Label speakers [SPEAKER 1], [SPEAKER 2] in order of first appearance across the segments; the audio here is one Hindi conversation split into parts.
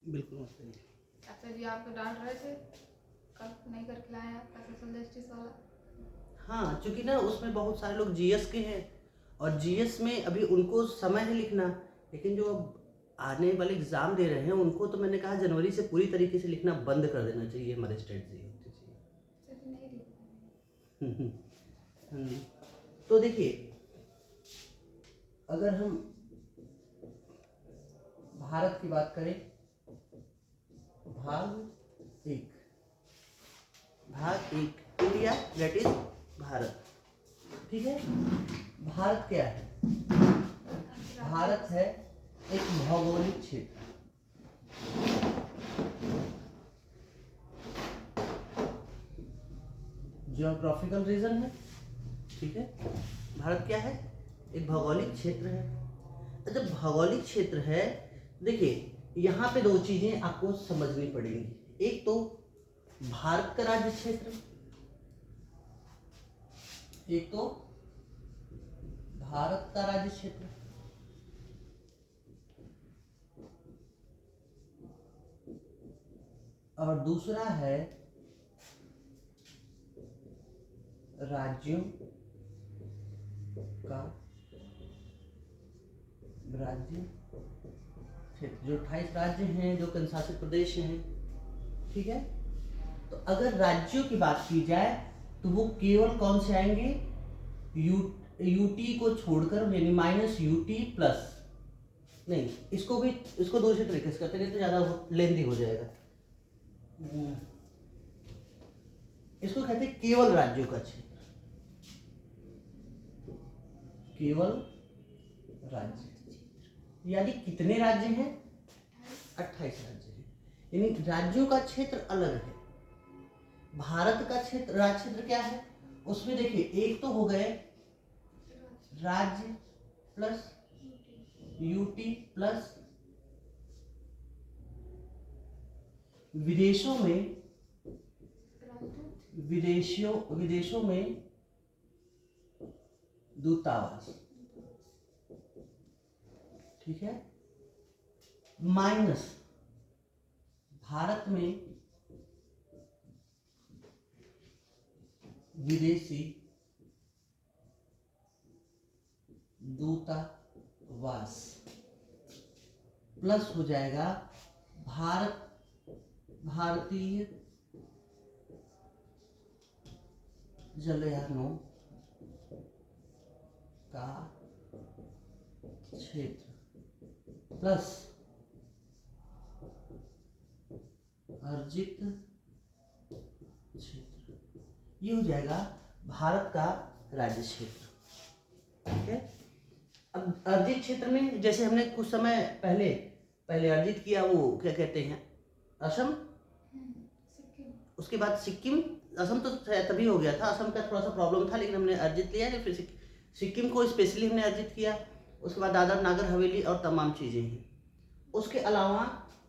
[SPEAKER 1] बिल्कुल मत करिए।
[SPEAKER 2] चाचा जी आपको डांट रहे थे कल नहीं करके लाए आपका सोशल जस्टिस वाला।
[SPEAKER 1] हाँ, चूँकि ना उसमें बहुत सारे लोग जीएस के हैं और जीएस में अभी उनको समय है लिखना, लेकिन जो अब आने वाले एग्ज़ाम दे रहे हैं उनको तो मैंने कहा जनवरी से पूरी तरीके से लिखना बंद कर देना चाहिए, हमारी स्ट्रेटजी होती चाहिए।
[SPEAKER 2] चाचा नहीं लिख पाए।
[SPEAKER 1] हम्म, तो देखिए, अगर हम भारत की बात करें, भाग एक, इंडिया दैट इज भारत, ठीक है। भारत क्या है? भारत है एक भौगोलिक क्षेत्र, जियोग्राफिकल रीजन है, ठीक है। भारत क्या है? एक भौगोलिक क्षेत्र है। जब भौगोलिक क्षेत्र है, देखिए यहाँ पे दो चीजें आपको समझनी पड़ेंगी। एक तो भारत का राज्य क्षेत्र, एक तो भारत का राज्य क्षेत्र, और दूसरा है राज्यों का राज्य क्षेत्र। जो 28 राज्य हैं, जो केंद्र शासित प्रदेश हैं, ठीक है। तो अगर राज्यों की बात की जाए तो वो केवल कौन से आएंगे? यूटी को छोड़कर, यानी माइनस यूटी प्लस, नहीं इसको दूसरे तरीके से करते हैं तो ज्यादा लेंदी हो जाएगा। इसको कहते हैं केवल राज्यों का क्षेत्र, केवल राज्य। यानी कितने राज्य हैं? 28 राज्य हैं, यानी राज्यों का क्षेत्र अलग है। भारत का क्षेत्र, राज्य क्षेत्र क्या है? उसमें देखिए, एक तो हो गए राज्य प्लस यूटी प्लस विदेशों में दूतावास, ठीक है, माइनस भारत में विदेशी दूतावास, प्लस हो जाएगा भारतीय जलयानों का क्षेत्र, प्लस अर्जित क्षेत्र। ये हो जाएगा भारत का राज्य क्षेत्र, ठीक है। अब अर्जित क्षेत्र में जैसे हमने कुछ समय पहले अर्जित किया, वो क्या कहते हैं, असम, उसके बाद सिक्किम। असम तो तभी हो गया था, असम का थोड़ा सा प्रॉब्लम था, लेकिन हमने अर्जित लिया है। फिर सिक्किम को स्पेशली हमने अर्जित किया। उसके बाद दादर नागर हवेली और तमाम चीज़ें हैं। उसके अलावा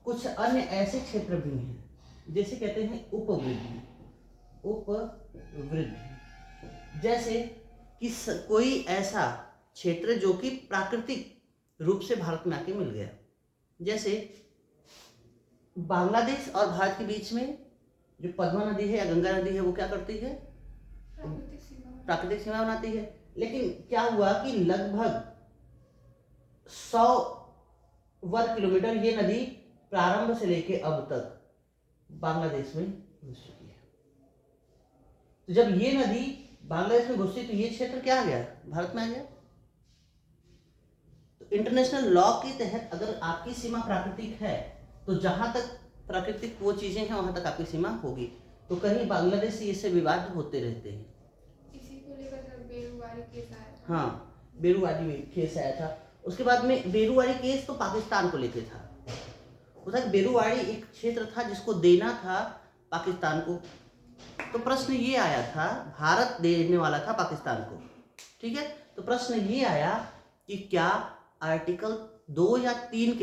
[SPEAKER 1] कुछ अन्य ऐसे क्षेत्र भी हैं जैसे कहते हैं उपवृद्धि, जैसे कि कोई ऐसा क्षेत्र जो कि प्राकृतिक रूप से भारत में आके मिल गया। जैसे बांग्लादेश और भारत के बीच में जो पद्मा नदी है या गंगा नदी है, वो क्या करती है? प्राकृतिक सीमा बनाती है। लेकिन क्या हुआ कि लगभग 100 वर्ग किलोमीटर ये नदी प्रारंभ से लेके अब तक बांग्लादेश में घुस चुकी है। तो जब ये नदी बांग्लादेश में घुसी तो ये क्षेत्र क्या आ गया? भारत में आ गया। तो इंटरनेशनल लॉ के तहत अगर आपकी सीमा प्राकृतिक है तो जहां तक प्राकृतिक वो चीजें हैं वहां तक आपकी सीमा होगी। तो कहीं बांग्लादेश से इससे विवाद होते रहते हैं।
[SPEAKER 2] इसी को लेकर बेरुवारी केस आया था।
[SPEAKER 1] हाँ, बेरुवारी केस आया था। उसके बाद में बेरुवारी केस तो पाकिस्तान को लेके था। उधर बेरुवारी एक क्षेत्र था जिसको देना था पाकिस्तान को। तो प्रश्न ये आया था, भारत देने वाला था पाकिस्तान को, ठीक है। तो प्रश्न ये आया कि क्या आर्टिकल 2 या 3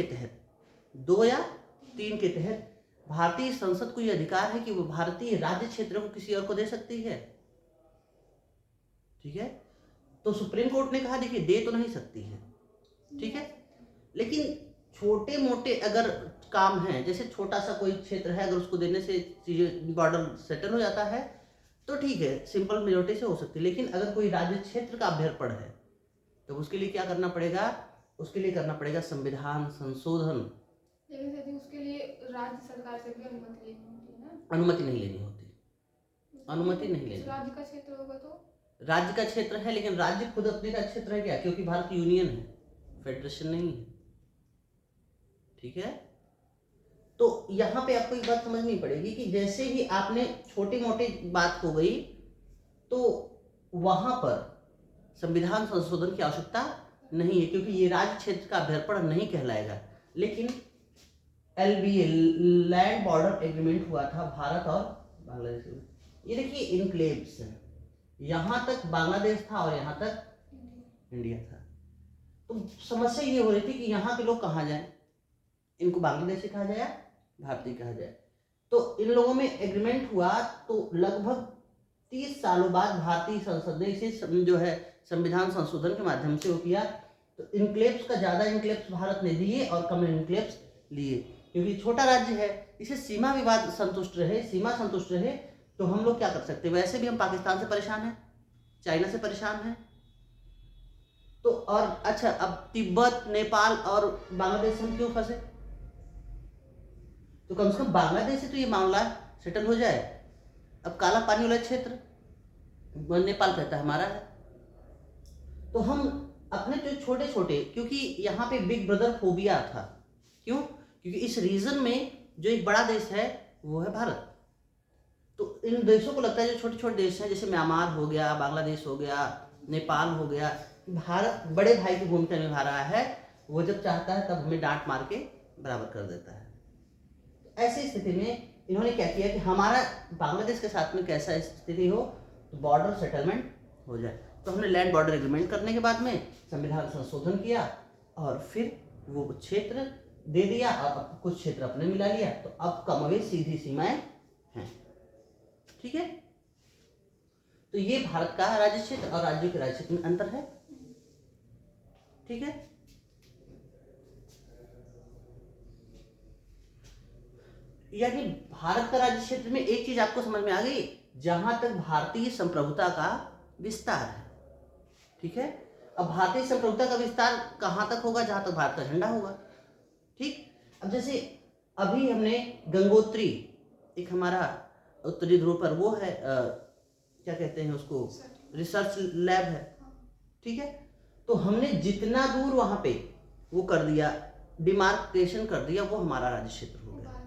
[SPEAKER 1] के तहत भारतीय संसद को यह अधिकार है कि वो भारतीय राज्य क्षेत्र को किसी और को दे सकती है, ठीक है। तो सुप्रीम कोर्ट ने कहा देखिए दे तो नहीं सकती है, ठीक है। लेकिन छोटे मोटे अगर काम हैं, जैसे छोटा सा कोई क्षेत्र है, अगर उसको देने से चीज़ें बॉर्डर सेटल हो जाता है तो ठीक है, सिंपल मेजोरिटी से हो सकती है। लेकिन अगर कोई राज्य क्षेत्र का अभ्यर्पण है तो उसके लिए क्या करना पड़ेगा? उसके लिए करना पड़ेगा संविधान संशोधन।
[SPEAKER 2] लेकिन सर जी उसके लिए राज्य सरकार से भी अनुमति लेनी होती है ना?
[SPEAKER 1] अनुमति नहीं लेनी होती, अनुमति नहीं लेनी।
[SPEAKER 2] राज्य का क्षेत्र होगा तो
[SPEAKER 1] राज्य का क्षेत्र है, लेकिन राज्य खुद अपने का क्षेत्र है क्या? क्योंकि भारत यूनियन है, फेडरेशन नहीं है। ठीक है, तो यहाँ पे आपको एक बात समझनी पड़ेगी कि जैसे ही आपने छोटी मोटी बात हो गई तो वहां पर संविधान संशोधन की आवश्यकता नहीं है, क्योंकि ये राज्य क्षेत्र का अभ्यर्पण नहीं कहलाएगा। लेकिन LBA लैंड बॉर्डर एग्रीमेंट हुआ था भारत और बांग्लादेश में। ये देखिए इनक्लेव्स है, यहाँ तक बांग्लादेश था और यहाँ तक इंडिया था। तो समस्या ये हो रही थी कि यहाँ के लोग कहाँ जाएं, इनको बांग्लादेशी कहा जाए या भारतीय कहा जाए। तो इन लोगों में एग्रीमेंट हुआ, तो लगभग 30 सालों बाद भारतीय संसद ने इसे जो है संविधान संशोधन के माध्यम से वो किया। तो इनक्लेव्स का ज़्यादा इनक्लेव्स भारत ने दिए और कम इनक्लेव्स लिए, क्योंकि छोटा राज्य है, इसे सीमा विवाद संतुष्ट रहे, सीमा संतुष्ट रहे। तो हम लोग क्या कर सकते हैं? वैसे भी हम पाकिस्तान से परेशान हैं, चाइना से परेशान हैं, तो और अच्छा अब तिब्बत, नेपाल और बांग्लादेश हम क्यों फंसे? तो कम से कम बांग्लादेश से तो ये मामला सेटल हो जाए। अब काला पानी वाला क्षेत्र नेपाल कहता है हमारा है, तो हम अपने जो छोटे छोटे, क्योंकि यहाँ पे बिग ब्रदर फोबिया था। क्यों? क्योंकि इस रीजन में जो एक बड़ा देश है वो है भारत। तो इन देशों को लगता है जो छोटे छोटे देश हैं, जैसे म्यांमार हो गया, बांग्लादेश हो गया, नेपाल हो गया, भारत बड़े भाई की भूमिका निभा रहा है। वो जब चाहता है तब हमें डांट मार के बराबर कर देता है। ऐसी स्थिति में इन्होंने क्या किया कि हमारा बांग्लादेश के साथ में कैसा स्थिति हो तो बॉर्डर सेटलमेंट हो जाए। तो हमने लैंड बॉर्डर एग्रीमेंट करने के बाद में संविधान संशोधन किया और फिर वो क्षेत्र दे दिया और कुछ क्षेत्र अपने मिला लिया। तो अब कमोवेश सीधी सीमाएं हैं। ठीक है, तो ये भारत का राज्य क्षेत्र और राज्यों के राज्य क्षेत्र में अंतर है। ठीक है, यानी भारत का राज्य क्षेत्र में एक चीज आपको समझ में आ गई, जहां तक भारतीय संप्रभुता का विस्तार है। ठीक है, अब भारतीय संप्रभुता का विस्तार कहां तक होगा? जहां तक भारत का झंडा होगा। ठीक, अब जैसे अभी हमने गंगोत्री, एक हमारा उत्तरी ध्रुव पर वो है क्या कहते हैं उसको, रिसर्च लैब है। ठीक है, तो हमने जितना दूर वहां पे वो कर दिया, डिमार्केशन कर दिया, वो हमारा राज्य क्षेत्र हो गया।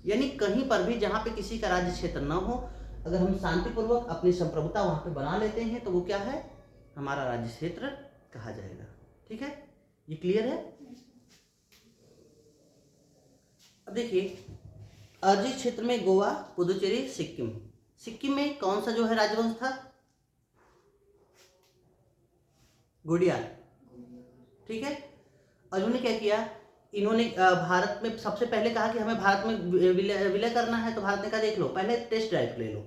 [SPEAKER 1] यानी कहीं पर भी जहां पे किसी का राज्य क्षेत्र न हो, अगर हम शांतिपूर्वक अपनी संप्रभुता वहां पे बना लेते हैं तो वो क्या है? हमारा राज्य क्षेत्र कहा जाएगा। ठीक है, ये क्लियर है? अब देखिए अर्जी क्षेत्र में गोवा, पुदुचेरी, सिक्किम। सिक्किम में कौन सा जो है राजवंश था? गुडियाल। ठीक है, और उन्होंने क्या किया? इन्होंने भारत में सबसे पहले कहा कि हमें भारत में विलय करना है। तो भारत ने कहा देख लो, पहले टेस्ट ड्राइव ले लो।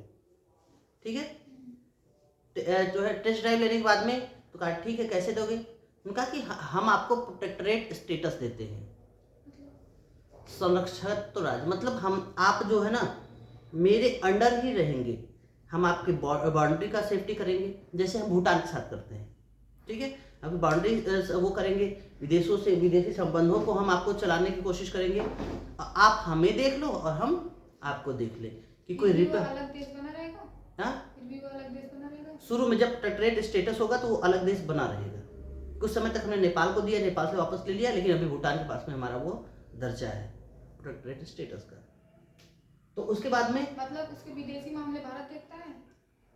[SPEAKER 1] ठीक है, जो है टेस्ट ड्राइव लेने के बाद में तो कहा ठीक है, कैसे दोगे? उन्होंने कहा कि हम आपको प्रोटेक्टरेट स्टेटस देते हैं, संरक्षित तो राज्य, मतलब हम आप जो है ना मेरे अंडर ही रहेंगे, हम आपके बाउंड्री का सेफ्टी करेंगे, जैसे हम भूटान के साथ करते हैं। ठीक है, अभी बाउंड्री वो करेंगे, विदेशों से विदेशी संबंधों को हम आपको चलाने की कोशिश करेंगे, आप हमें देख लो और हम आपको देख ले कि कोई
[SPEAKER 2] अलग देश बना रहेगा।
[SPEAKER 1] हाँ,
[SPEAKER 2] वो अलग देश बना रहेगा। शुरू
[SPEAKER 1] में जब प्रोटेक्टरेट स्टेटस होगा तो वो अलग देश बना रहेगा। कुछ समय तक हमने नेपाल को दिया, नेपाल से वापस ले लिया, लेकिन अभी भूटान के पास में हमारा वो दर्जा है प्रोटेक्टरेट स्टेटस का। तो उसके बाद में
[SPEAKER 2] मतलब उसके विदेशी मामले भारत देखता है।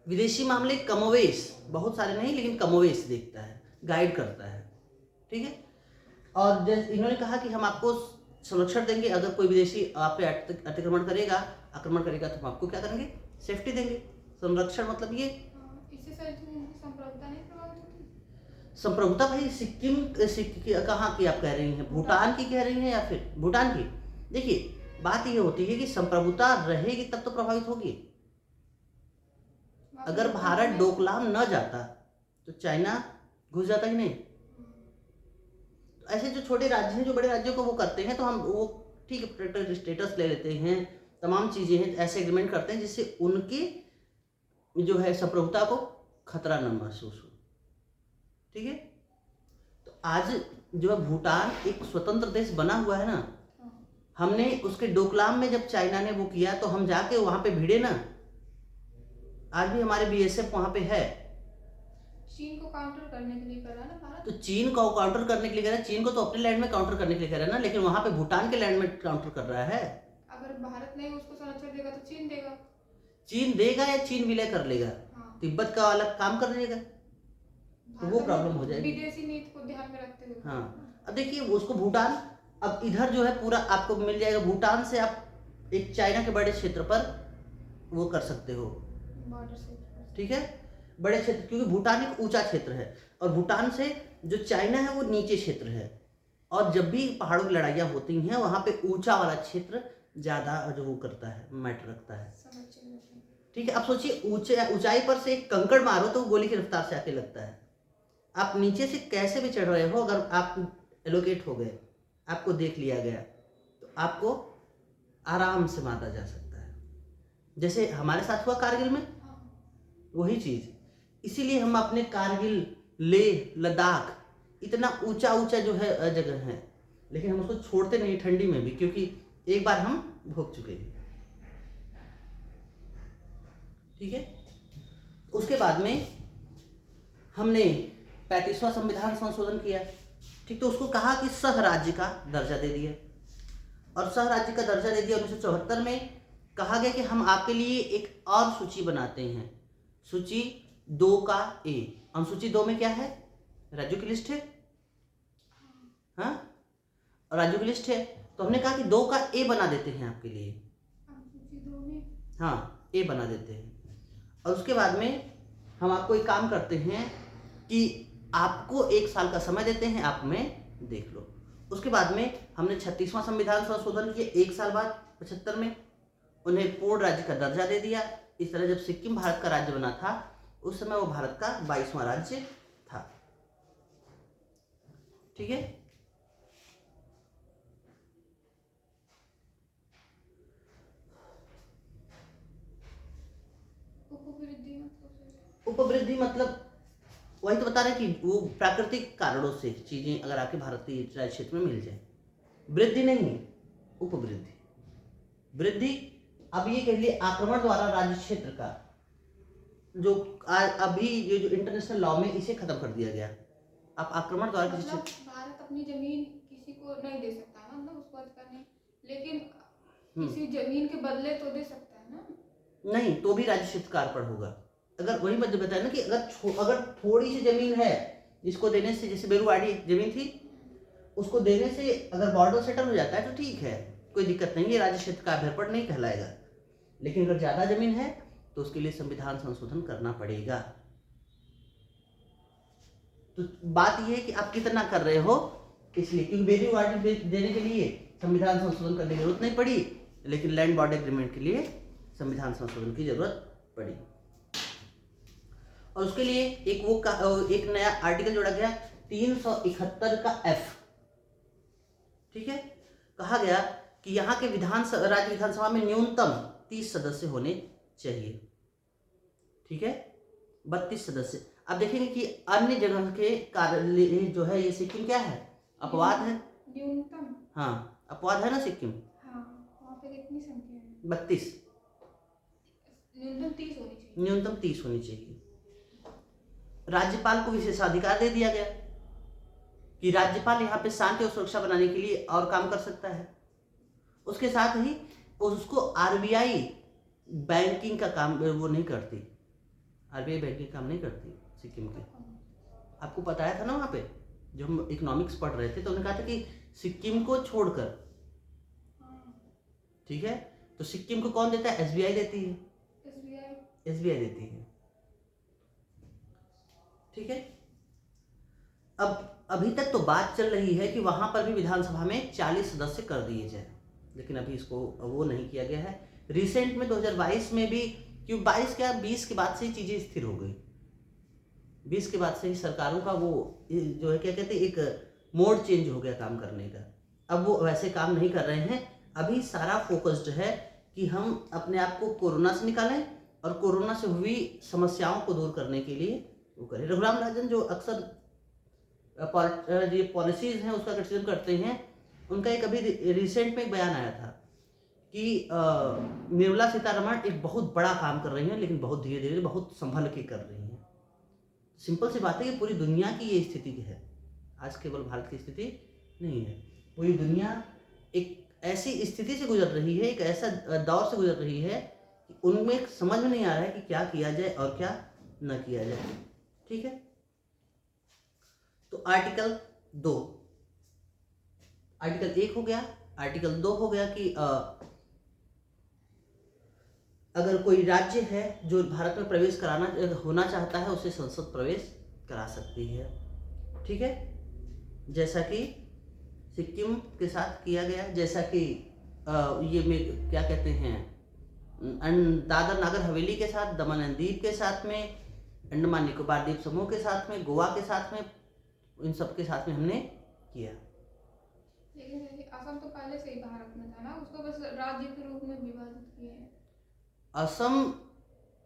[SPEAKER 1] विदेशी मामले कमोवेश, बहुत सारे नहीं लेकिन कमोवेश देखता है, गाइड करता है। ठीक है, और जैसे इन्होंने कहा कि हम आपको संरक्षण देंगे, अगर कोई विदेशी आप पे अतिक्रमण करेगा, आक्रमण करेगा तो हम आपको क्या करेंगे? सेफ्टी देंगे। संरक्षण मतलब ये
[SPEAKER 2] इससे संप्रभुता नहीं प्रभावित होती।
[SPEAKER 1] संप्रभुता भाई सिक्किम कहाँ की आप कह रही हैं? भूटान की कह रही हैं या फिर भूटान की? देखिए बात ये होती है कि संप्रभुता रहेगी तब तो प्रभावित होगी। अगर भारत डोकलाम न जाता तो चाइना घुस जाता ही नहीं। तो ऐसे जो छोटे राज्य हैं जो बड़े राज्यों को वो करते हैं, तो हम वो ठीक है, प्रोटेक्टेड स्टेटस ले लेते हैं, तमाम चीज़ें हैं, ऐसे एग्रीमेंट करते हैं जिससे उनकी जो है संप्रभुता को खतरा न महसूस हो। ठीक है, तो आज जो है भूटान एक स्वतंत्र देश बना हुआ है ना, हमने उसके डोकलाम में जब चाइना ने वो किया तो हम जाके वहां पे भिड़े ना, आज भी हमारे बीएसएफ वहां पे है।
[SPEAKER 2] चीन को काउंटर करने के लिए कर रहा है ना भारत।
[SPEAKER 1] तो चीन को काउंटर करने के लिए कर रहा है, चीन को तो अपने लैंड में काउंटर करने के लिए कर रहा है ना, लेकिन वहां पे भूटान के लैंड में काउंटर कर रहा है।
[SPEAKER 2] अगर भारत नहीं उसको संरक्षण देगा तो चीन देगा।
[SPEAKER 1] चीन देगा या चीन विलय कर लेगा,
[SPEAKER 2] हाँ।
[SPEAKER 1] तिब्बत का अलग काम कर लेगा, तो वो प्रॉब्लम हो जाएगी
[SPEAKER 2] विदेशी नीति को ध्यान में रखते हुए।
[SPEAKER 1] हाँ, अब देखिए उसको भूटान, अब इधर जो है पूरा आपको मिल जाएगा, भूटान से आप एक चाइना के बड़े क्षेत्र पर वो कर सकते हो,
[SPEAKER 2] बॉर्डर से।
[SPEAKER 1] ठीक है, बड़े क्षेत्र, क्योंकि भूटान एक ऊंचा क्षेत्र है और भूटान से जो चाइना है वो नीचे क्षेत्र है, और जब भी पहाड़ों की लड़ाइयाँ होती हैं वहाँ पे ऊंचा वाला क्षेत्र ज़्यादा जो वो करता है, मैटर रखता है। ठीक है, आप सोचिए ऊंचाई पर से एक कंकड़ मारो तो गोली की रफ्तार से आके लगता है, आप नीचे से कैसे भी चढ़ रहे हो, अगर आप एलोकेट हो गए, आपको देख लिया गया, तो आपको आराम से मारा जा सकता है, जैसे हमारे साथ हुआ कारगिल में, वही चीज़। इसीलिए हम अपने कारगिल, लेह, लद्दाख इतना ऊंचा ऊंचा जो है जगह है, लेकिन हम उसको छोड़ते नहीं ठंडी में भी, क्योंकि एक बार हम भोग चुके हैं। ठीक है, उसके बाद में हमने 35वां संविधान संशोधन किया, ठीक, तो उसको कहा कि सह राज्य का दर्जा दे दिया, और सह राज्य का दर्जा दे दिया। 1974 में कहा गया कि हम आपके लिए एक और सूची बनाते हैं, सूची 2 का ए। अनुसूची 2 में क्या है, राज्यों की लिस्ट है, हाँ, राज्यों की लिस्ट है, तो हमने कहा कि 2 का ए बना देते हैं आपके लिए, हाँ, ए बना देते हैं। और उसके बाद में हम आपको एक काम करते हैं कि आपको 1 साल का समय देते हैं, आप में देख लो। उसके बाद में हमने 36वां संविधान संशोधन किया, 1 साल बाद 75 में उन्हें पूर्ण राज्य का दर्जा दे दिया। इस तरह जब सिक्किम भारत का राज्य बना था उस समय वो भारत का 22वां राज्य था। ठीक है, उपवृद्धि मतलब वही तो बता रहे हैं कि वो प्राकृतिक कारणों से चीजें अगर आके भारतीय राज्य क्षेत्र में मिल जाए, वृद्धि नहीं, उपवृद्धि। वृद्धि अब ये कह लिए आक्रमण द्वारा राज्य क्षेत्र का जो अभी ये जो इंटरनेशनल लॉ में इसे खत्म कर दिया गया। आप आक्रमण द्वारा किसी
[SPEAKER 2] मतलब भारत अपनी जमीन किसी को नहीं दे सकता ना, मतलब उसको अधिकार नहीं, लेकिन किसी जमीन के बदले तो दे सकता है ना।
[SPEAKER 1] नहीं, तो भी राज्य क्षेत्र का अर्पण होगा। अगर वही बात बताया ना कि अगर थोड़ी सी जमीन है जिसको देने से, जैसे बेरुवाड़ी जमीन थी, उसको देने से अगर बॉर्डर सेटल हो जाता है तो ठीक है, कोई दिक्कत नहीं है, राज्य क्षेत्र का अर्पण नहीं कहलाएगा। लेकिन अगर ज्यादा जमीन है तो उसके लिए संविधान संशोधन करना पड़ेगा। तो बात यह है कि आप कितना कर रहे हो, इसलिए क्योंकि बेरुवाड़ी देने के लिए संविधान संशोधन करने की जरूरत नहीं पड़ी, लेकिन लैंड बॉर्डर एग्रीमेंट के लिए संविधान संशोधन की जरूरत पड़ी। और उसके लिए एक नया आर्टिकल जोड़ा गया 371 का एफ। ठीक है, कहा गया कि यहाँ के राज्य विधानसभा में न्यूनतम 30 सदस्य होने चाहिए। ठीक है, 32 सदस्य। अब देखेंगे कि अन्य जगह के कार्यालय जो है, ये सिक्किम क्या है, अपवाद है,
[SPEAKER 2] न्यूनतम,
[SPEAKER 1] हाँ अपवाद है ना सिक्किम,
[SPEAKER 2] हाँ, वहाँ पे कितनी संख्या है,
[SPEAKER 1] 32,
[SPEAKER 2] न्यूनतम 30 होनी चाहिए,
[SPEAKER 1] न्यूनतम 30 होनी चाहिए। राज्यपाल को विशेषाधिकार दे दिया गया कि राज्यपाल यहाँ पे शांति और सुरक्षा बनाने के लिए और काम कर सकता है। उसके साथ ही उसको आरबीआई बैंकिंग का काम वो नहीं करती, आरबीआई बैंकिंग काम नहीं करती सिक्किम की। आपको बताया था ना वहाँ पे जब हम इकोनॉमिक्स पढ़ रहे थे तो उन्होंने कहा था कि सिक्किम को छोड़कर, ठीक है, तो सिक्किम को कौन देता है, एसबीआई देती है, एसबीआई देती है। ठीक है, अब अभी तक तो बात चल रही है कि वहां पर भी विधानसभा में 40 सदस्य कर दिए जाए, लेकिन अभी इसको वो नहीं किया गया है। रिसेंट में 2022 में भी, क्यों 20 के बाद से ही चीजें स्थिर हो गई, 20 के बाद से ही सरकारों का वो जो है क्या कहते हैं, एक मोड चेंज हो गया काम करने का। अब वो वैसे काम नहीं कर रहे हैं अभी सारा फोकस्ड है कि हम अपने आप को कोरोना से निकालें और कोरोना से हुई समस्याओं को दूर करने के लिए वो करें। रघुराम राजन जो अक्सर ये पॉलिसीज हैं उसका क्रिटिसिज्म करते हैं, उनका एक अभी रिसेंट में एक बयान आया था कि निर्मला सीतारमण एक बहुत बड़ा काम कर रही हैं, लेकिन बहुत धीरे धीरे बहुत संभल के कर रही हैं। सिंपल सी बात है कि पूरी दुनिया की ये स्थिति है, आज केवल भारत की स्थिति नहीं है, पूरी दुनिया एक ऐसी स्थिति से गुजर रही है, एक ऐसा दौर से गुजर रही है कि उनमें समझ में नहीं आ रहा है कि क्या किया जाए और क्या न किया जाए। ठीक है, तो आर्टिकल 1 हो गया। आर्टिकल 2 हो गया कि अगर कोई राज्य है जो भारत में प्रवेश होना चाहता है, उसे संसद प्रवेश करा सकती है। ठीक है, जैसा कि सिक्किम के साथ किया गया, जैसा कि ये में क्या कहते हैं, दादर नागर हवेली के साथ, दमन एंड दीव के साथ में, अंडमान निकोबार द्वीप समूह के साथ में, गोवा के साथ में, इन सब के साथ में हमने किया।
[SPEAKER 2] लेकिन असम तो पहले से ही भारत में था ना, उसको बस राज्य के रूप में विभाजित किए हैं।
[SPEAKER 1] असम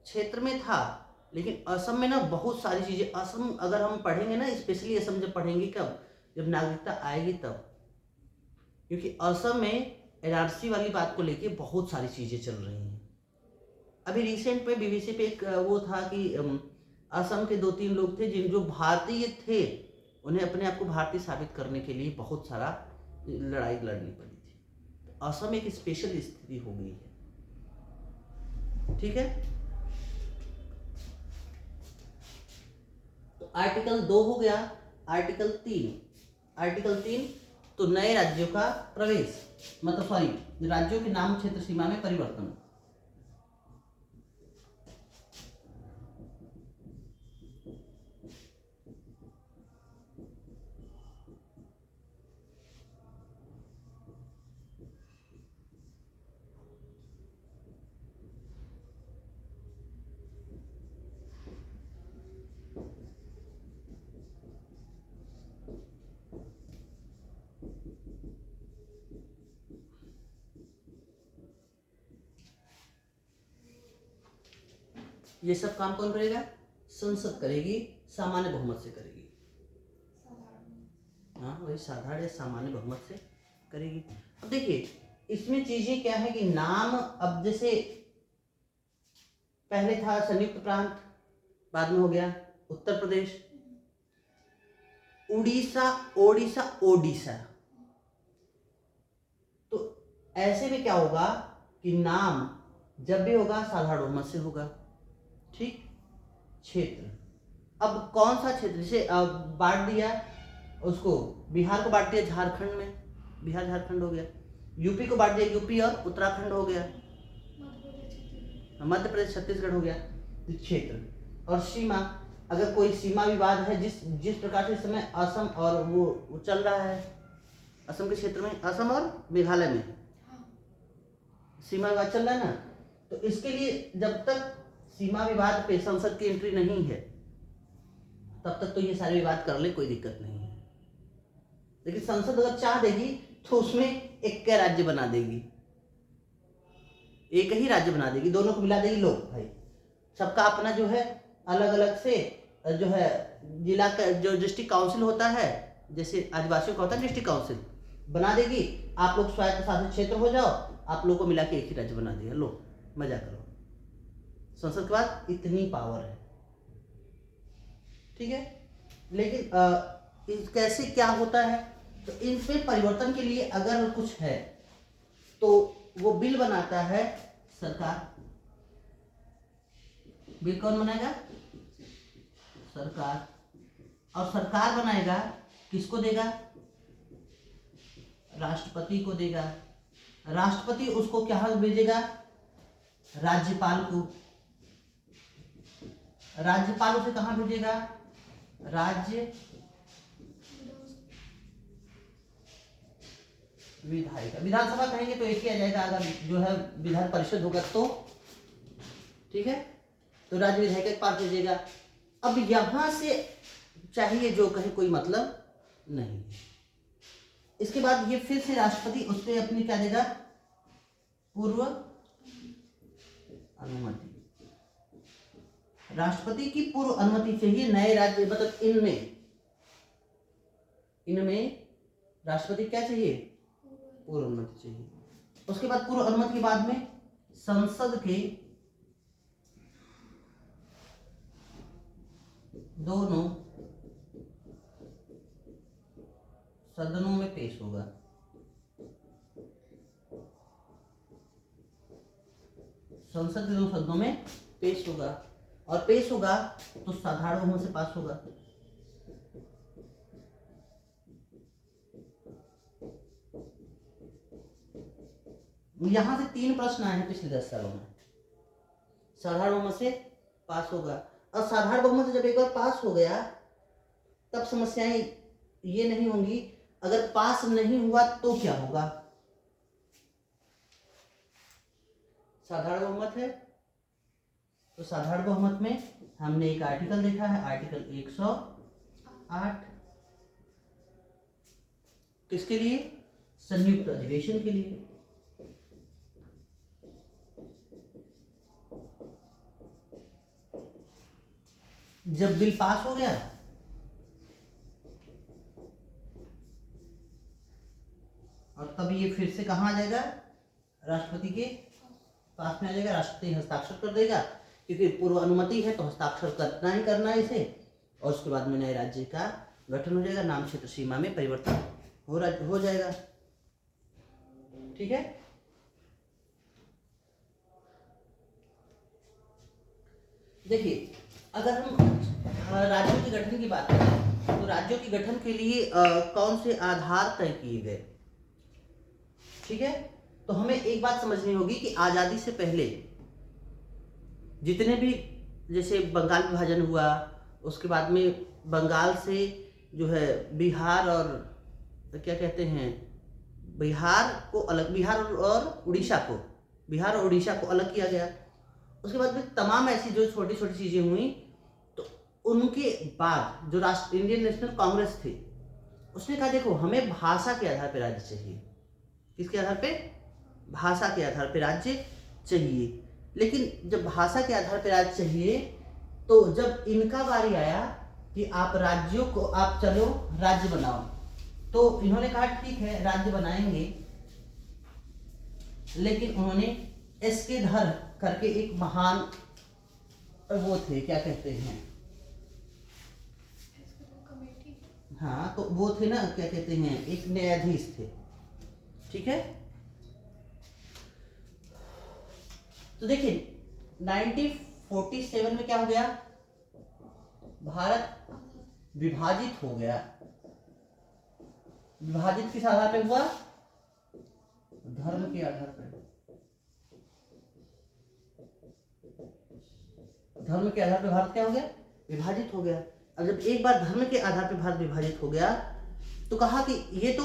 [SPEAKER 1] क्षेत्र में था, लेकिन असम में ना बहुत सारी चीजें, असम अगर हम पढ़ेंगे ना, स्पेशली असम जब पढ़ेंगे कब, जब नागरिकता आएगी तब, क्योंकि असम में एनआरसी वाली बात को लेके बहुत सारी चीजें चल रही हैं। अभी रिसेंट में बीबीसी पे एक वो था कि असम के 2-3 लोग थे जो भारतीय थे, उन्हें अपने आप को भारतीय साबित करने के लिए बहुत सारा लड़ाई लड़नी पड़ी थी। असम एक स्पेशल स्थिति हो गई है। ठीक है, तो आर्टिकल 2 हो गया। आर्टिकल 3 तो नए राज्यों का प्रवेश, मतलब सॉरी, राज्यों के नाम क्षेत्र सीमा में परिवर्तन। ये सब काम कौन करेगा? संसद करेगी, सामान्य बहुमत से करेगी। हाँ, वही साधारण या सामान्य बहुमत से करेगी। अब देखिए इसमें चीजें क्या है कि नाम, अब जैसे पहले था संयुक्त प्रांत, बाद में हो गया उत्तर प्रदेश, उड़ीसा, ओडिशा। तो ऐसे में क्या होगा कि नाम जब भी होगा साधारण बहुमत से होगा। ठीक, क्षेत्र, अब कौन सा क्षेत्र, जैसे बांट दिया उसको, बिहार को बांट दिया झारखंड में, बिहार झारखंड हो गया, यूपी को बांट दिया यूपी और उत्तराखंड हो गया, मध्य प्रदेश छत्तीसगढ़ हो गया। क्षेत्र और सीमा, अगर कोई सीमा विवाद है, जिस प्रकार से इस समय असम और वो चल रहा है, असम के क्षेत्र में, असम और मेघालय में सीमा विवाद चल रहा है ना, तो इसके लिए जब तक सीमा विवाद पे संसद की एंट्री नहीं है तब तक तो ये सारे विवाद कर ले, कोई दिक्कत नहीं है। लेकिन संसद अगर चाह देगी तो उसमें एक राज्य बना देगी, एक ही राज्य बना देगी, दोनों को मिला देगी। लोग भाई सबका अपना जो है अलग अलग से जो है जिला का जो डिस्ट्रिक्ट काउंसिल होता है, जैसे आदिवासियों का होता है डिस्ट्रिक्ट काउंसिल, बना देगी। आप लोग स्वायत्त शासित क्षेत्र हो जाओ, आप लोगों को मिला के एक ही राज्य बना देगा। लो मजा करो। संसद के बाद इतनी पावर है। ठीक है, लेकिन कैसे क्या होता है, तो इनमें परिवर्तन के लिए अगर कुछ है तो वो बिल बनाता है सरकार। बिल कौन बनाएगा? सरकार। और सरकार बनाएगा, किसको देगा? राष्ट्रपति को देगा। राष्ट्रपति उसको क्या भेजेगा? राज्यपाल को। राज्यपाल उसे कहां भेजेगा? राज्य विधायिका, विधानसभा कहेंगे तो एक ही आ जाएगा, अगर जो है विधान परिषद होगा तो। ठीक है, तो राज्य विधायिका के पास भेजेगा। अब यहां से चाहिए जो कहे, कोई मतलब नहीं। इसके बाद ये फिर से राष्ट्रपति उस पर अपनी क्या देगा? पूर्व अनुमति, राष्ट्रपति की पूर्व अनुमति चाहिए नए राज्य, मतलब इनमें राष्ट्रपति क्या चाहिए, पूर्व अनुमति चाहिए। उसके बाद पूर्व अनुमति के बाद में संसद के दोनों सदनों में पेश होगा। संसद के दोनों सदनों में पेश होगा, और पेश होगा तो साधारण बहुमत से पास होगा। यहां से 3 प्रश्न आए हैं पिछले 10 सालों में। साधारण बहुमत से पास होगा, और साधारण बहुमत से जब एक बार पास हो गया तब समस्याएं ये नहीं होंगी। अगर पास नहीं हुआ तो क्या होगा, साधारण बहुमत है तो साधारण बहुमत में हमने एक आर्टिकल देखा है, आर्टिकल 108, किसके लिए, संयुक्त अधिवेशन के लिए। जब बिल पास हो गया और तब ये फिर से कहाँ आ जाएगा, राष्ट्रपति के पास में आ जाएगा। राष्ट्रपति हस्ताक्षर कर देगा, क्योंकि पूर्व अनुमति है तो हस्ताक्षर करना ही करना है इसे, और उसके बाद में नए राज्य का गठन हो जाएगा, नाम क्षेत्र सीमा में परिवर्तन हो जाएगा। ठीक है, देखिए अगर हम राज्यों के गठन की बात करें तो राज्यों के गठन के लिए कौन से आधार तय किए गए। ठीक है, तो हमें एक बात समझनी होगी कि आजादी से पहले जितने भी, जैसे बंगाल विभाजन हुआ, उसके बाद में बंगाल से जो है बिहार और क्या कहते हैं, बिहार और उड़ीसा को अलग किया गया। उसके बाद में तमाम ऐसी जो छोटी छोटी चीजें हुई, तो उनके बाद जो इंडियन नेशनल कांग्रेस थी उसने कहा देखो हमें भाषा के आधार पर राज्य चाहिए। किसके आधार पे, भाषा के आधार पर राज्य चाहिए। लेकिन जब भाषा के आधार पर राज्य चाहिए तो जब इनका बारी आया कि आप राज्यों को आप चलो राज्य बनाओ, तो इन्होंने कहा ठीक है राज्य बनाएंगे, लेकिन उन्होंने एस.के. धर करके एक महान वो थे, क्या कहते हैं, हाँ तो वो थे ना, क्या कहते हैं, एक न्यायाधीश थे। ठीक है, तो देखिए 1947 में क्या हो गया, भारत विभाजित हो गया। विभाजित किस आधार पे हुआ, धर्म के आधार पर। धर्म के आधार पर भारत क्या हो गया, विभाजित हो गया। अब जब एक बार धर्म के आधार पर भारत विभाजित हो गया तो कहा कि ये तो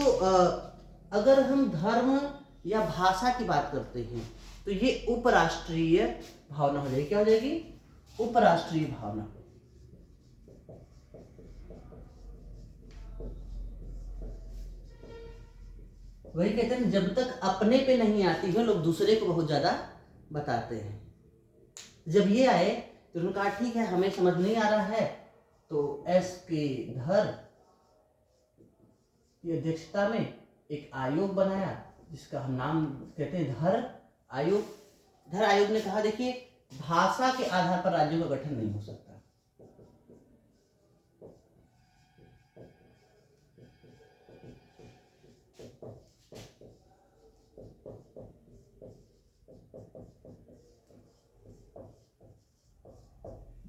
[SPEAKER 1] अगर हम धर्म या भाषा की बात करते हैं तो ये उपराष्ट्रीय भावना हो जाएगी। क्या हो जाएगी, उपराष्ट्रीय भावना। वही कहते हैं जब तक अपने पे नहीं आती है लोग दूसरे को बहुत ज्यादा बताते हैं। जब ये आए तो उन्होंने कहा ठीक है हमें समझ नहीं आ रहा है, तो एस.के. धर की अध्यक्षता में एक आयोग बनाया जिसका हम नाम कहते हैं धर आयोग। धर आयोग ने कहा देखिए भाषा के आधार पर राज्यों का गठन नहीं हो सकता।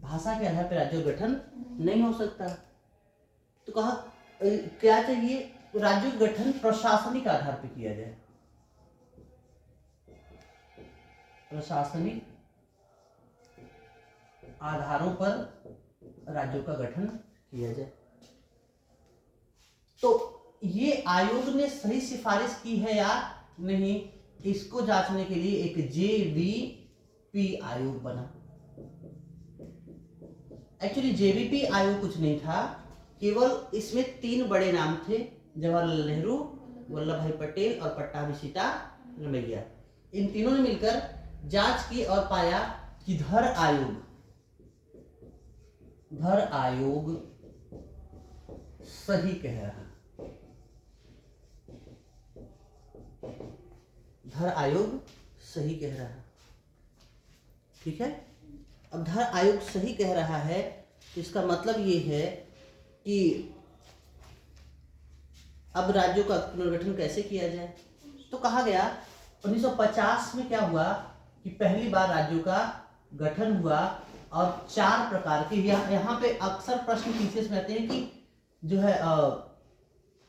[SPEAKER 1] भाषा के आधार पर राज्यों का गठन नहीं हो सकता। तो कहा क्या चाहिए, राज्यों का गठन प्रशासनिक आधार पर किया जाए। प्रशासनिक आधारों पर राज्यों का गठन किया जाए। तो ये आयोग ने सही सिफारिश की है या नहीं, इसको जांचने के लिए एक जेवीपी आयोग बना। एक्चुअली जेवीपी आयोग कुछ नहीं था, केवल इसमें 3 बड़े नाम थे, जवाहरलाल नेहरू, वल्लभ भाई पटेल और पट्टाभी सीतारामैया। इन तीनों ने मिलकर जांच की और पाया कि धर आयोग सही कह रहा है। धर आयोग सही कह रहा है। ठीक है, अब धर आयोग सही कह रहा है, इसका मतलब ये है कि अब राज्यों का पुनर्गठन कैसे किया जाए। तो कहा गया 1950 में क्या हुआ कि पहली बार राज्यों का गठन हुआ और 4 प्रकार के, यहाँ पे अक्सर प्रश्न पीसीएस में आते हैं कि जो है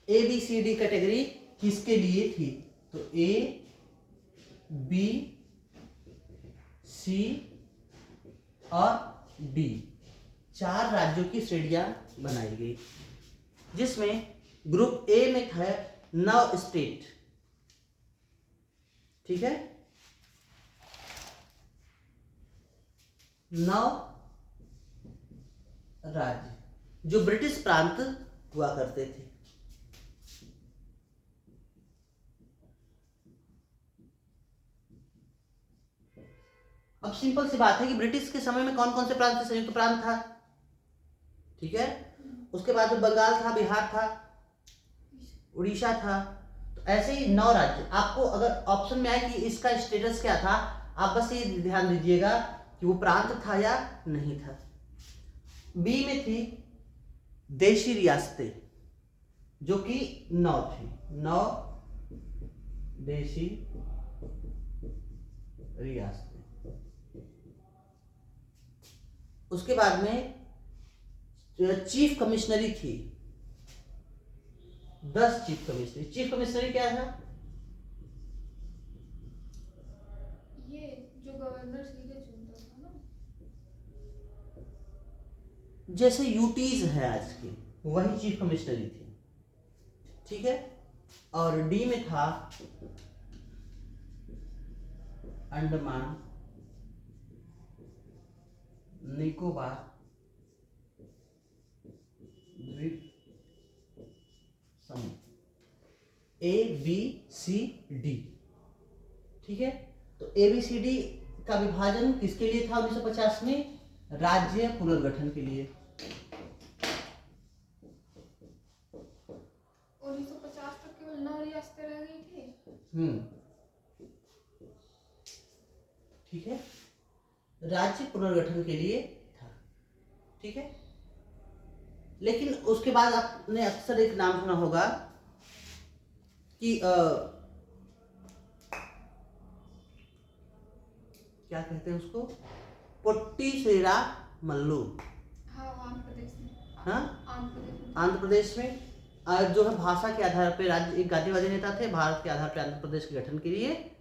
[SPEAKER 1] ABCD कैटेगरी किसके लिए थी, तो A, B, C और D 4 राज्यों की श्रेणियां बनाई गई, जिसमें ग्रुप ए में था 9 स्टेट। ठीक है, 9 राज्य जो ब्रिटिश प्रांत हुआ करते थे। अब सिंपल सी बात है कि ब्रिटिश के समय में कौन कौन से प्रांत थे, संयुक्त प्रांत था। ठीक है, उसके बाद में बंगाल था, बिहार था, उड़ीसा था। तो ऐसे ही 9 राज्य। आपको अगर ऑप्शन में आए कि इसका स्टेटस क्या था, आप बस ये ध्यान दीजिएगा कि वो प्रांत था या नहीं था। बी में थी देशी रियासतें, जो कि 9 थी, 9 देशी रियासतें। उसके बाद में चीफ कमिश्नरी थी, 10 चीफ कमिश्नरी। चीफ कमिश्नरी क्या था?
[SPEAKER 2] ये जो गवर्नर सीधे चुनता था ना,
[SPEAKER 1] जैसे यूटीज है आज की, वही चीफ कमिश्नरी थी। ठीक है, और डी में था अंडमान निकोबार द्वीप समूह, ABCD। ठीक है, तो ABCD का विभाजन किसके लिए था 1950 में? राज्य पुनर्गठन के लिए।
[SPEAKER 2] 1950 तक केवल 9 रियासतें रह गई थी।
[SPEAKER 1] ठीक है, राज्य पुनर्गठन के लिए था। ठीक है, लेकिन उसके बाद आपने अक्सर एक नाम सुना होगा कि क्या कहते हैं उसको, पोट्टी श्रीरामल्लू।
[SPEAKER 2] हाँ, आंध्र प्रदेश में।
[SPEAKER 1] हाँ,
[SPEAKER 2] आंध्र प्रदेश में।
[SPEAKER 1] आंध्र प्रदेश में जो है भाषा के आधार पर राज्य, एक गांधीवादी नेता थे, भारत के आधार पर आंध्र प्रदेश के गठन के लिए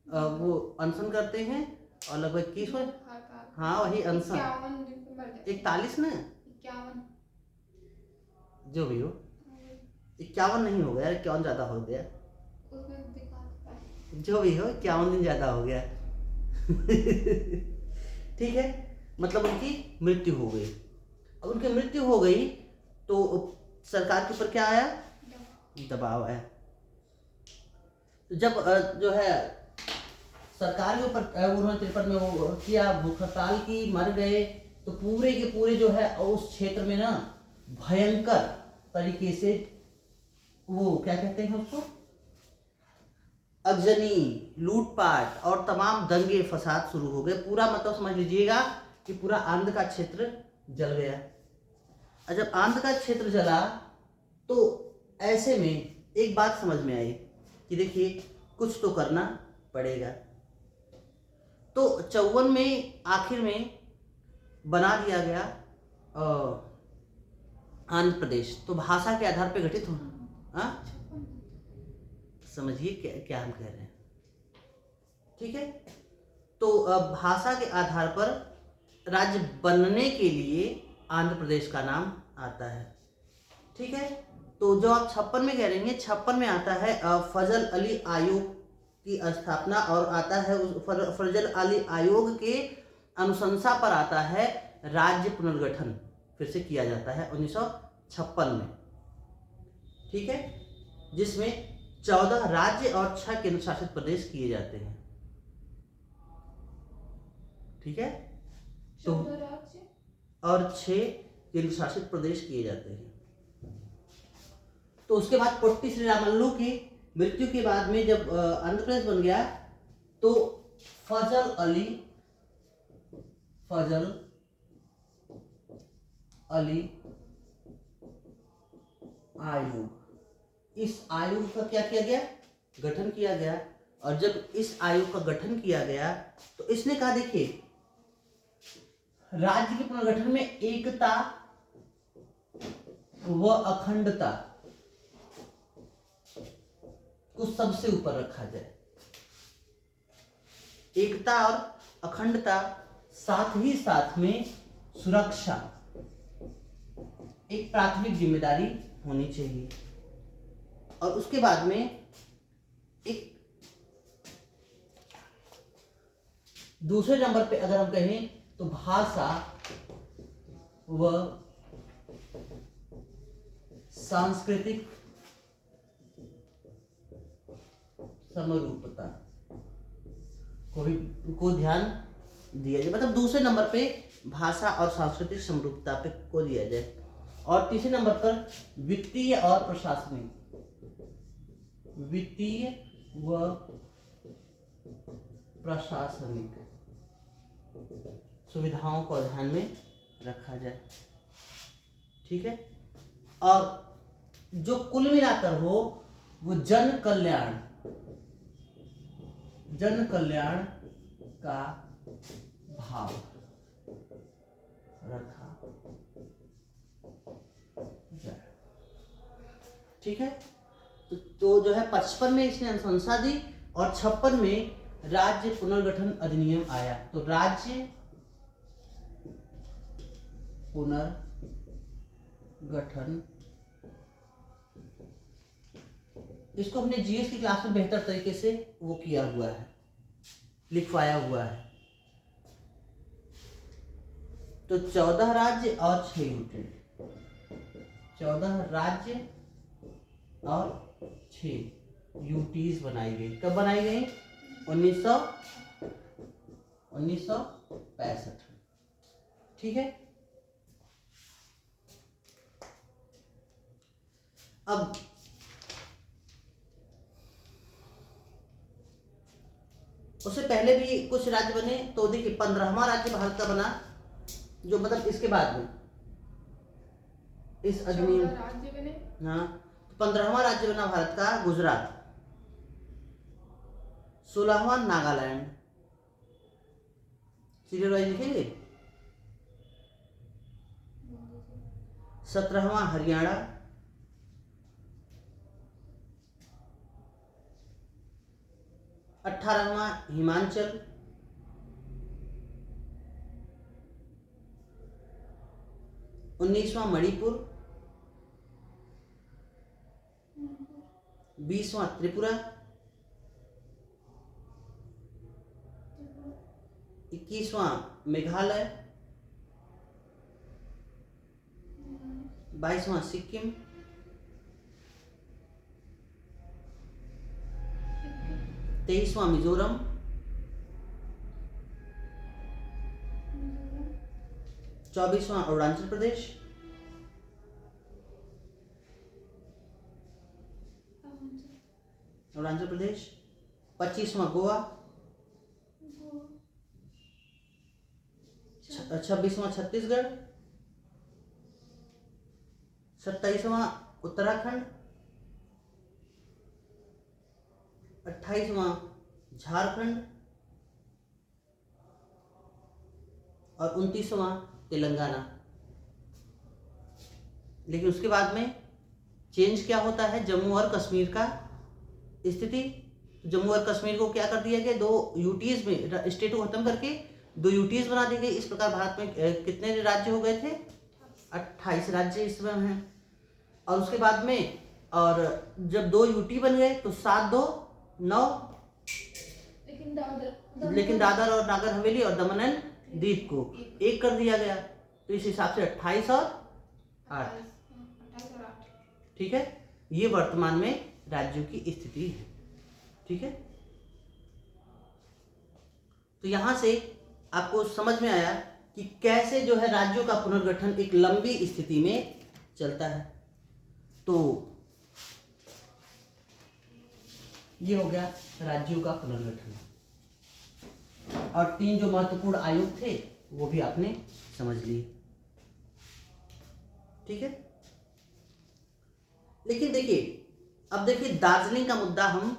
[SPEAKER 1] वो अनशन करते हैं और लगभग 21, हाँ वही अनशन,
[SPEAKER 2] 51 दिन पे मर जाते हैं।
[SPEAKER 1] 41 ना,
[SPEAKER 2] 51
[SPEAKER 1] जो भी हो, 51 नहीं हो गया, 51 ज्यादा हो गया,
[SPEAKER 2] उसमें दिखाता है।
[SPEAKER 1] जो भी हो 51 दिन ज्यादा हो गया। ठीक है, मतलब उनकी मृत्यु हो गई। अब उनकी मृत्यु हो गई तो सरकार के ऊपर क्या आया? दबाव आया। तो जब जो है सरकार के ऊपर उन्होंने 53 में वो किया, भूख हड़ताल की, मर गए, तो पूरे के पूरे जो है उस क्षेत्र में ना भयंकर तरीके से वो क्या कहते हैं उसको, अगजनी, लूटपाट और तमाम दंगे फसाद शुरू हो गए। पूरा मतलब समझ लीजिएगा कि पूरा आंध्र का क्षेत्र जल गया। और जब आंध्र का क्षेत्र जला तो ऐसे में एक बात समझ में आई कि देखिए कुछ तो करना पड़ेगा। तो 54 में आखिर में बना दिया गया आंध्र प्रदेश। तो भाषा के आधार पर गठित होना, समझिए क्या हम कह रहे हैं। ठीक है, तो भाषा के आधार पर राज्य बनने के लिए आंध्र प्रदेश का नाम आता है। ठीक है, तो जो आप 56 में कह रहे हैं, 56 में आता है फजल अली आयोग की स्थापना, और आता है उस फजल अली आयोग के अनुशंसा पर आता है राज्य पुनर्गठन फिर से किया जाता है 1956 में। ठीक है, जिसमें 14 राज्य और 6 केंद्र शासित प्रदेश किए जाते हैं। ठीक है, तो
[SPEAKER 2] 14 राज्य
[SPEAKER 1] और 6 केंद्र शासित प्रदेश किए जाते हैं। तो उसके बाद पोट्टी श्रीरामल्लू की मृत्यु के बाद में जब आंध्र प्रदेश बन गया तो फजल अली आयोग, इस आयोग का क्या किया गया, गठन किया गया। और जब इस आयोग का गठन किया गया तो इसने कहा देखिए राज्य के पुनर्गठन में एकता व अखंडता को सबसे ऊपर रखा जाए। एकता और अखंडता, साथ ही साथ में सुरक्षा एक प्राथमिक जिम्मेदारी होनी चाहिए। और उसके बाद में एक दूसरे नंबर पे अगर हम कहें तो भाषा व सांस्कृतिक समरूपता को ध्यान दिया जाए, मतलब दूसरे नंबर पे भाषा और सांस्कृतिक समरूपता पे को दिया जाए। और तीसरे नंबर पर वित्तीय और प्रशासनिक, वित्तीय व प्रशासनिक सुविधाओं को ध्यान में रखा जाए, ठीक है। और जो कुल मिलाकर हो वो जन कल्याण का भाव रखा जाए, ठीक है। तो जो है 55 में इसने अनुशंसा दी और 56 में राज्य पुनर्गठन अधिनियम आया। तो राज्य पुनर्गठन, इसको हमने जीएस की क्लास में बेहतर तरीके से वो किया हुआ है, लिखवाया हुआ है। तो 14 राज्य और 6 यूटी, 14 राज्य और 6 यूटीज बनाई गई। कब बनाई गई? 1965, ठीक है। अब उससे पहले भी कुछ राज्य बने। तो देखिए 15वां राज्य भारत का बना, जो मतलब इसके बाद में इस अधिनियम,
[SPEAKER 2] राज्य बने।
[SPEAKER 1] हाँ, 15वां राज्य बना भारत का गुजरात, 16वां नागालैंड, सीरियल वाइज लिखेंगे, 17वां हरियाणा, 18वां हिमाचल, 19वां मणिपुर, 20वां त्रिपुरा, 21वां मेघालय, 22वां सिक्किम, 23वां मिजोरम, 24वां अरुणाचल प्रदेश, 25वां गोवा, 26वां छत्तीसगढ़, 27वां उत्तराखंड, 28वां झारखंड और 29वां तेलंगाना। लेकिन उसके बाद में चेंज क्या होता है, जम्मू और कश्मीर का स्थिति। जम्मू और कश्मीर को क्या कर दिया गया, 2 यूटीज में, स्टेट को खत्म करके 2 यूटीज बना दी गई। इस प्रकार भारत में कितने राज्य हो गए थे? 28 राज्य इसमें हैं। और उसके बाद में, और जब 2 यूटी बन गए तो 7 2 9, लेकिन दादर और नागर हवेली और दमन एंड दीप को 1 कर दिया गया। तो इस हिसाब से 28 और 8, ठीक है। ये वर्तमान में राज्यों की स्थिति है, ठीक है। तो यहां से आपको समझ में आया कि कैसे जो है राज्यों का पुनर्गठन एक लंबी स्थिति में चलता है। तो ये हो गया राज्यों का पुनर्गठन, और 3 जो महत्वपूर्ण आयोग थे वो भी आपने समझ लिए। ठीक है, लेकिन देखिए, अब देखिए दार्जिलिंग का मुद्दा हम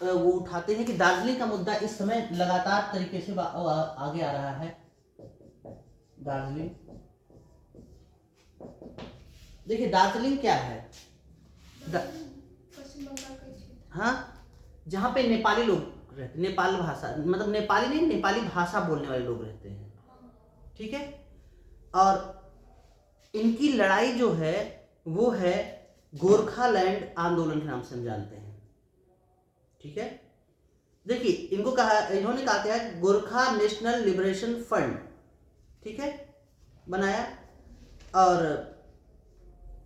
[SPEAKER 1] वो उठाते हैं कि दार्जिलिंग का मुद्दा इस समय लगातार तरीके से आगे आ रहा है। दार्जिलिंग, देखिए दार्जिलिंग क्या है?
[SPEAKER 2] पश्चिम बंगाल का क्षेत्र।
[SPEAKER 1] हाँ, जहाँ पे नेपाली लोग रहते, नेपाल भाषा, मतलब नेपाली नहीं, नेपाली भाषा बोलने वाले लोग रहते हैं। ठीक है, और इनकी लड़ाई जो है वो है गोरखालैंड आंदोलन के नाम से हम जानते हैं। ठीक है, देखिए इनको कहा, इन्होंने कहा क्या है, गोरखा नेशनल लिबरेशन फ्रंट, ठीक है, बनाया, और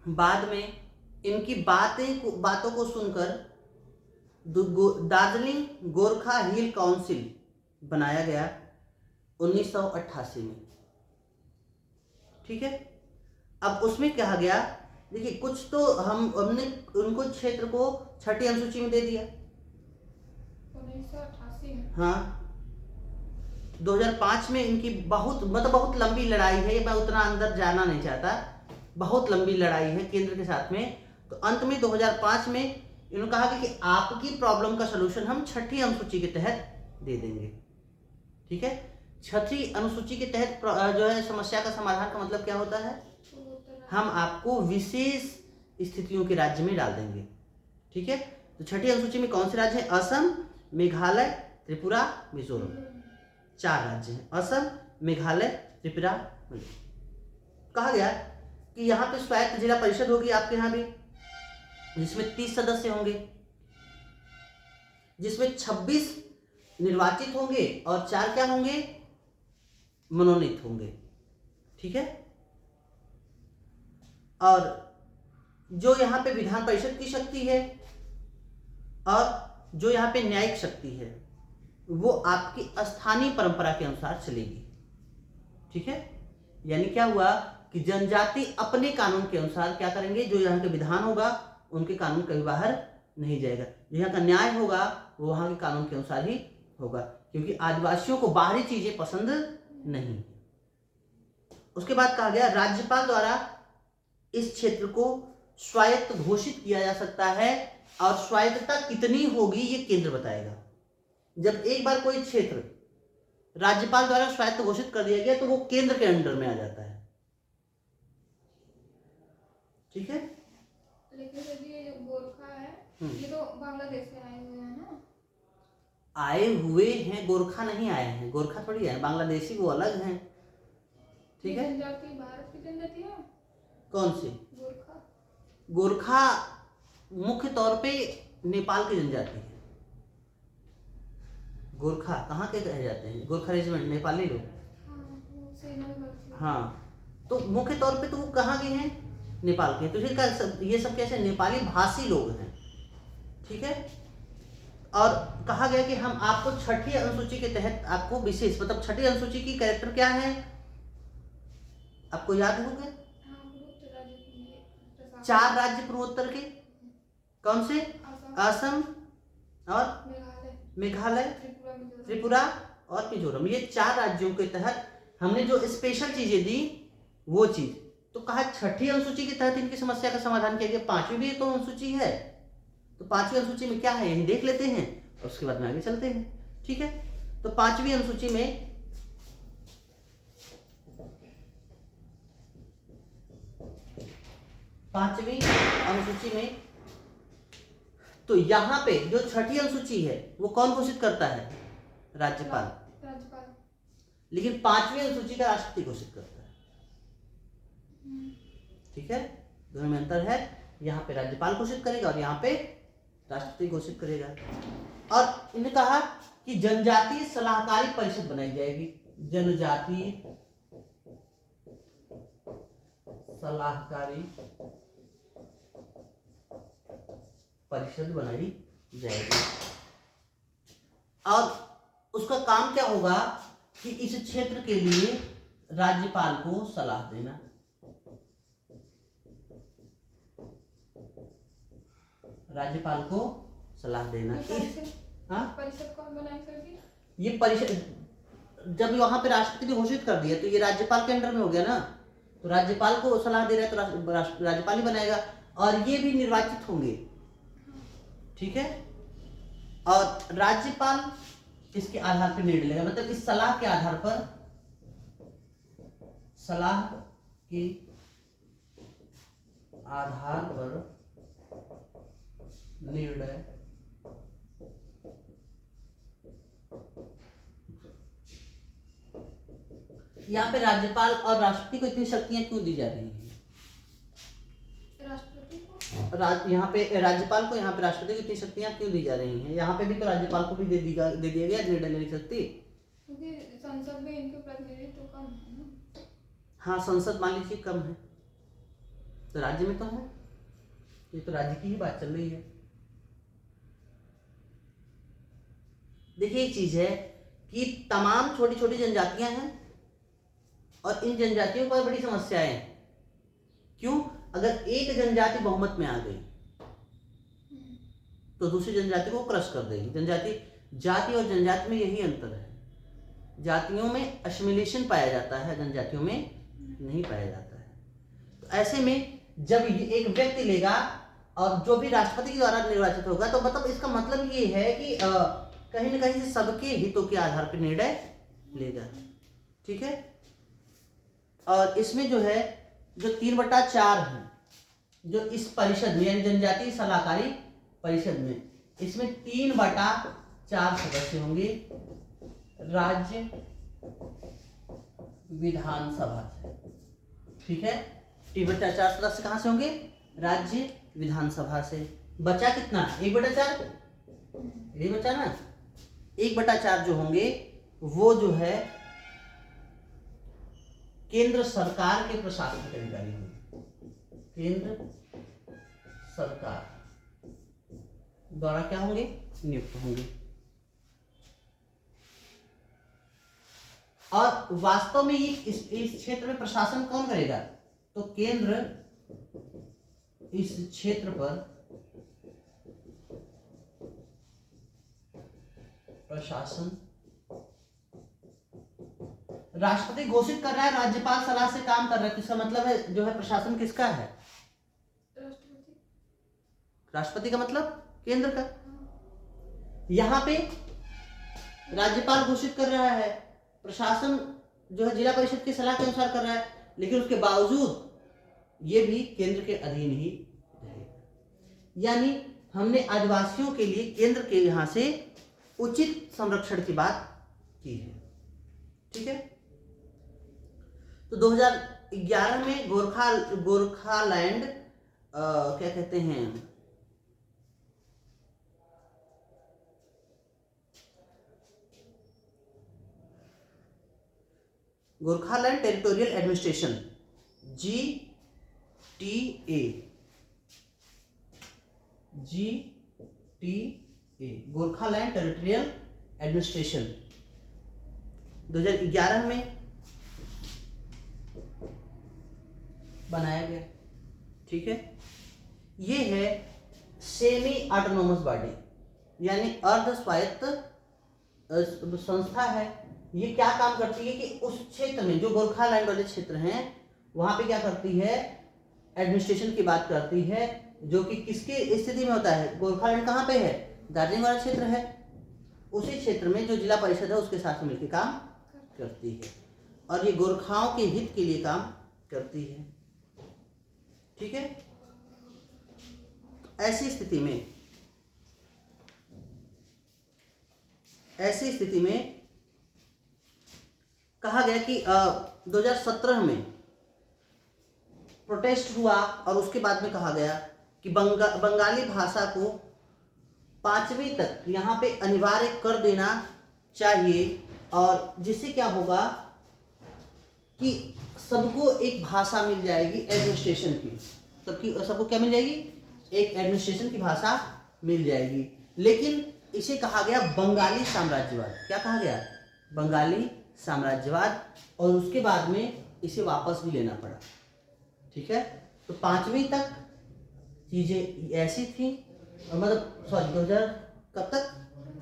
[SPEAKER 1] बाद में इनकी बातों को सुनकर दार्जिलिंग गोरखा हिल काउंसिल बनाया गया 1988 में। ठीक है, अब उसमें कहा गया, देखिए कुछ तो हमने उनको क्षेत्र को छठी अनुसूची में दे दिया
[SPEAKER 2] 1988 में।
[SPEAKER 1] हाँ, 2005 में इनकी बहुत लंबी लड़ाई है, मैं उतना अंदर जाना नहीं चाहता, बहुत लंबी लड़ाई है केंद्र के साथ में। तो अंत में 2005 में इन्होंने कहा कि आपकी प्रॉब्लम का सलूशन हम छठी अनुसूची के तहत दे देंगे। ठीक है, छठी अनुसूची के तहत जो है समस्या का समाधान का मतलब क्या होता है, हम आपको विशेष स्थितियों के राज्य में डाल देंगे। ठीक है, तो छठी अनुसूची में कौन से राज्य हैं? असम, मेघालय, त्रिपुरा, मिजोरम, 4 राज्य हैं, असम, मेघालय, त्रिपुरा, मिजोरम। कहा गया कि यहाँ पे स्वायत्त जिला परिषद होगी आपके यहाँ भी, जिसमें 30 सदस्य होंगे, जिसमें 26 निर्वाचित होंगे और 4 क्या होंगे? मनोनीत होंगे। ठीक है, और जो यहाँ पे विधान परिषद की शक्ति है और जो यहाँ पे न्यायिक शक्ति है वो आपकी स्थानीय परंपरा के अनुसार चलेगी। ठीक है, यानी क्या हुआ कि जनजाति अपने कानून के अनुसार क्या करेंगे, जो यहाँ के विधान होगा उनके कानून कभी बाहर नहीं जाएगा, जो यहाँ का न्याय होगा वो वहाँ के कानून के अनुसार ही होगा, क्योंकि आदिवासियों को बाहरी चीजें पसंद नहीं। उसके बाद कहा गया राज्यपाल द्वारा इस क्षेत्र को स्वायत्त घोषित किया जा सकता है, और स्वायत्तता कितनी होगी ये केंद्र बताएगा। जब एक बार कोई क्षेत्र राज्यपाल द्वारा स्वायत्त घोषित कर दिया गया तो वो केंद्र के अंडर में आ जाता है। ठीक है,
[SPEAKER 2] लेकिन यदि ये जो गोरखा है ये तो बांग्लादेश से आए हुए हैं ना?
[SPEAKER 1] आए हुए हैं, गोरखा नहीं आए हैं, गोरखा थोड़ी है, बांग्लादेशी वो अलग हैं। ठीक है,
[SPEAKER 2] जनजाति भारत की जनजाति है।
[SPEAKER 1] कौन सी?
[SPEAKER 2] गोरखा।
[SPEAKER 1] गोरखा मुख्य तौर पे नेपाल की जनजाति है। गोरखा कहाँ के रह जाते हैं? गोरखा रेजिमेंट नेपाली लोग। हाँ, तो मुख्य तौर पे तो वो कहाँ के हैं? नेपाल के। तो ये सब कैसे? नेपाली भाषी लोग हैं। ठीक है, और कहा गया कि हम आपको छठी अनुसूची के तहत आपको विशेष, मतलब छठी अनुसूची की कैरेक्टर क्या है आपको याद होगा? 4 राज्य पूर्वोत्तर के, कौन से? असम और मेघालय, त्रिपुरा और मिजोरम, ये 4 राज्यों के तहत हमने जो स्पेशल चीजें दी वो चीज। तो कहा छठी अनुसूची के तहत इनकी समस्या का समाधान किया गया। 5वीं भी तो अनुसूची है, तो 5वीं अनुसूची में क्या है यही देख लेते हैं और उसके बाद में आगे चलते हैं। ठीक है, तो 5वीं अनुसूची में तो यहां पे जो छठी अनुसूची है वो कौन घोषित करता है? राज्यपाल। लेकिन 5वीं अनुसूची का राष्ट्रपति घोषित करता है। ठीक है, दोनों में अंतर है, यहाँ पे राज्यपाल घोषित करेगा और यहाँ पे राष्ट्रपति घोषित करेगा। और इन्होंने कहा कि जनजातीय सलाहकारी परिषद बनाई जाएगी, जनजातीय सलाहकारी परिषद बनाई जाएगी। और उसका काम क्या होगा कि इस क्षेत्र के लिए राज्यपाल को सलाह देना। राज्यपाल को सलाह देना।
[SPEAKER 2] परिषद कौन बनाएगा?
[SPEAKER 1] ये परिषद जब वहां पे राष्ट्रपति ने घोषित कर दिया तो ये राज्यपाल के अंडर में हो गया ना, तो राज्यपाल को सलाह दे रहा है तो राज्यपाल ही बनाएगा और ये भी निर्वाचित होंगे, ठीक है। और राज्यपाल इसके आधार पर निर्णय लेगा, मतलब इस सलाह के आधार पर, सलाह के आधार पर निर्णय यहाँ पे राज्यपाल और राष्ट्रपति को इतनी शक्तियां क्यों दी जा रही हैं?
[SPEAKER 2] राष्ट्रपति को
[SPEAKER 1] यहाँ पे राज्यपाल को, यहाँ पे राष्ट्रपति को इतनी शक्तियां क्यों दी जा रही हैं? यहाँ पे भी तो राज्यपाल को भी दे दिया गया निर्णय लेने की शक्ति,
[SPEAKER 2] क्योंकि संसद में इनके प्रतिनिधित्व तो कम है ना।
[SPEAKER 1] हाँ, संसद मान लीजिए कम है तो राज्य में तो है, ये तो राज्य की ही बात चल रही है। देखिए एक चीज है कि तमाम छोटी छोटी जनजातियां हैं और इन जनजातियों पर बड़ी समस्याएं हैं। क्यों? अगर एक जनजाति बहुमत में आ गई तो दूसरी जनजाति को क्रश कर देगी। जाति और जनजाति में यही अंतर है, जातियों में असिमिलेशन पाया जाता है, जनजातियों में नहीं पाया जाता है। तो ऐसे में जब एक व्यक्ति लेगा और जो भी राष्ट्रपति के द्वारा निर्वाचित होगा तो मतलब इसका मतलब ये है कि कहीं ना कहीं से सबके हितों के आधार पर निर्णय लेगा, ठीक है। और इसमें जो है जो 3/4 है जो इस परिषद में यानी जनजातीय सलाहकारी परिषद में, इसमें 3/4 सदस्य होंगे राज्य विधानसभा से, ठीक है। 3/4 सदस्य कहां से होंगे? राज्य विधानसभा से। बचा कितना? 1/4, यही बचा ना। 1/4 जो होंगे वो जो है केंद्र सरकार के प्रशासनिक अधिकारी होंगे, केंद्र सरकार द्वारा क्या होंगे? नियुक्त होंगे। और वास्तव में ये इस क्षेत्र में प्रशासन कौन करेगा? तो केंद्र इस क्षेत्र पर प्रशासन, राष्ट्रपति घोषित कर रहा है, राज्यपाल सलाह से काम कर रहा है, इसका मतलब है जो है प्रशासन किसका है? राष्ट्रपति का मतलब केंद्र का। यहां पे राज्यपाल घोषित कर रहा है, प्रशासन जो है जिला परिषद की सलाह के अनुसार कर रहा है, लेकिन उसके बावजूद ये भी केंद्र के अधीन ही रहेगा। यानी हमने आदिवासियों के लिए केंद्र के यहां से उचित संरक्षण की बात की है, ठीक है। तो 2011 में गोरखालैंड क्या कहते हैं, Gorkhaland territorial administration GTA Gorkhaland territorial administration 2011 में बनाया गया, ठीक है। ये है सेमी ऑटोनोमस बॉडी यानी अर्ध स्वायत्त संस्था है। ये क्या काम करती है कि उस क्षेत्र में जो गोरखालैंड वाले क्षेत्र हैं वहां पे क्या करती है? एडमिनिस्ट्रेशन की बात करती है, जो कि किसकी स्थिति में होता है? गोरखालैंड कहाँ पे है? दार्जिलिंग वाला क्षेत्र है। उसी क्षेत्र में जो जिला परिषद है उसके साथ मिलकर काम करती है और ये गोरखाओं के हित के लिए काम करती है, ठीक है। ऐसी स्थिति में कहा गया कि 2017 में प्रोटेस्ट हुआ और उसके बाद में कहा गया कि बंगाली भाषा को 5वीं तक यहाँ पे अनिवार्य कर देना चाहिए, और जिससे क्या होगा कि सबको एक भाषा मिल जाएगी एडमिनिस्ट्रेशन की, सबको क्या मिल जाएगी? एक एडमिनिस्ट्रेशन की भाषा मिल जाएगी। लेकिन इसे कहा गया बंगाली साम्राज्यवाद। क्या कहा गया? बंगाली साम्राज्यवाद, और उसके बाद में इसे वापस भी लेना पड़ा। ठीक है, तो 5वीं तक चीज़ें ऐसी थी, मतलब सॉरी 2000 कब तक,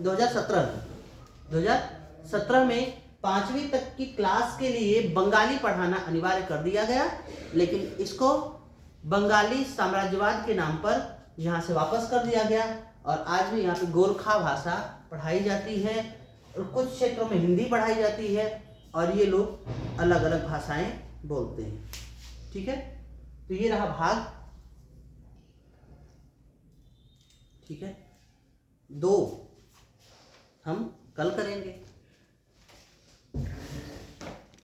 [SPEAKER 1] 2017 में 5वीं तक की क्लास के लिए बंगाली पढ़ाना अनिवार्य कर दिया गया, लेकिन इसको बंगाली साम्राज्यवाद के नाम पर यहाँ से वापस कर दिया गया, और आज भी यहाँ पे गोरखा भाषा पढ़ाई जाती है, और कुछ क्षेत्रों में हिंदी पढ़ाई जाती है, और ये लोग अलग अलग भाषाएं बोलते हैं। ठीक है, तो ये रहा भाग, ठीक है, 2 हम कल करेंगे।